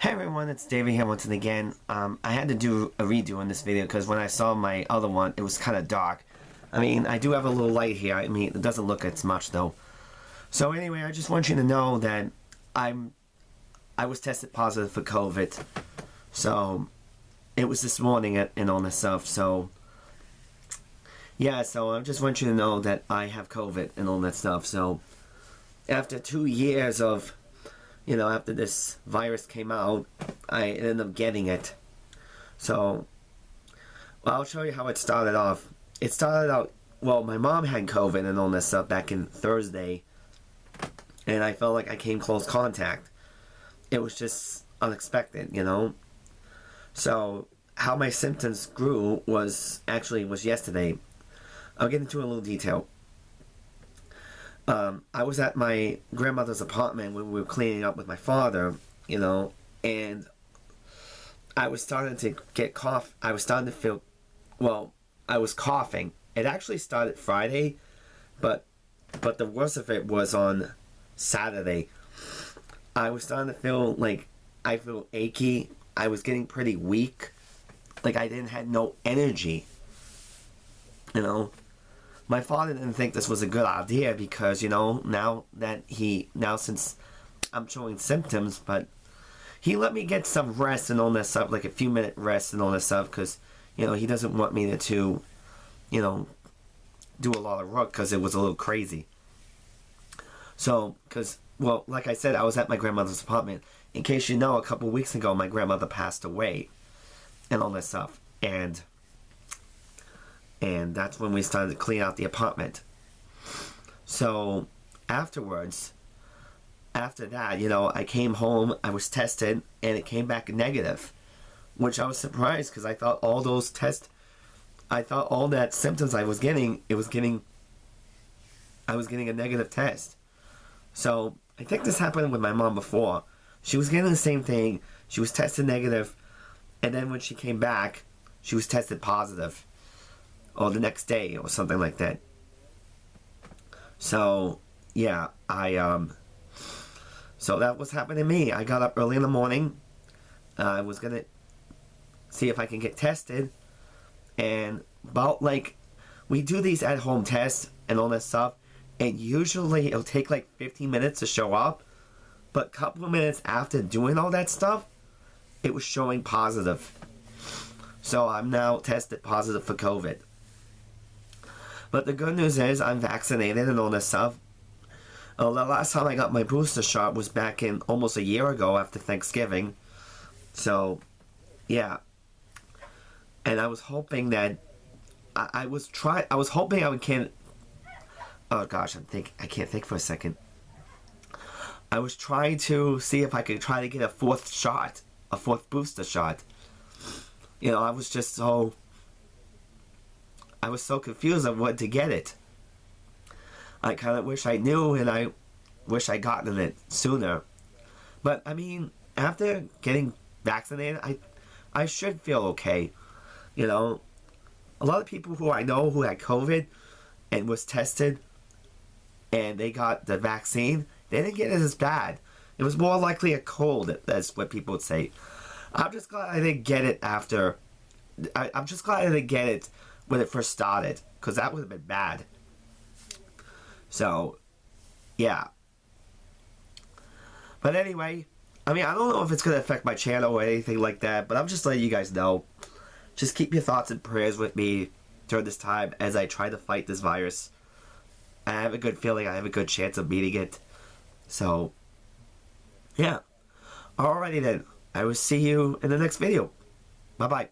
Hey everyone, it's David Hamilton again. I had to do a redo on this video because when I saw my other one, it was kind of dark. I mean, I do have a little light here. I mean, it doesn't look as much though. So anyway, I just want you to know that I was tested positive for COVID. So it was this morning and all this stuff. So yeah, so I just want you to know that I have COVID and all that stuff. So after 2 years of after this virus came out, I ended up getting it. So, well, I'll show you how it started off. It started out, well, my mom had COVID and all this stuff back in Thursday, and I felt like I came close contact. It was just unexpected, So, how my symptoms grew was yesterday. I'll get into a little detail. I was at my grandmother's apartment when we were cleaning up with my father, and I was starting to get cough. I was starting to feel, I was coughing. It actually started Friday, but the worst of it was on Saturday. I was starting to feel like I feel achy. I was getting pretty weak. Like I didn't have no energy, My father didn't think this was a good idea because, now since I'm showing symptoms, but he let me get some rest and all this stuff, like a few minute rest and all this stuff, because, he doesn't want me to do a lot of work because it was a little crazy. So, like I said, I was at my grandmother's apartment. In case you know, a couple weeks ago, my grandmother passed away and all this stuff. And that's when we started to clean out the apartment. So after that, I came home, I was tested, and it came back negative. Which I was surprised because I thought all that symptoms I was getting, I was getting a negative test. So I think this happened with my mom before. She was getting the same thing. She was tested negative, and then when she came back, she was tested positive. Or the next day, or something like that. So, yeah, so that was happening to me. I got up early in the morning. I was gonna see if I can get tested. And we do these at-home tests and all that stuff. And usually it'll take like 15 minutes to show up. But a couple of minutes after doing all that stuff, it was showing positive. So I'm now tested positive for COVID. But the good news is I'm vaccinated and all this stuff. The last time I got my booster shot was back in almost a year ago after Thanksgiving. So, yeah. And I was hoping that I was hoping I would oh gosh, I can't think for a second. I was trying to see if I could try to get a fourth booster shot. I was just I was so confused on what to get it. I kind of wish I knew, and I wish I gotten it sooner. But I mean, after getting vaccinated, I should feel okay. A lot of people who I know who had COVID and was tested and they got the vaccine, they didn't get it as bad. It was more likely a cold, that's what people would say. I'm just glad I didn't get it after. I'm just glad I didn't get it when it first started, because that would have been bad. So, yeah. But anyway, I mean, I don't know if it's going to affect my channel or anything like that, but I'm just letting you guys know. Just keep your thoughts and prayers with me during this time as I try to fight this virus. I have a good feeling I have a good chance of beating it. So, yeah. Alrighty then. I will see you in the next video. Bye-bye.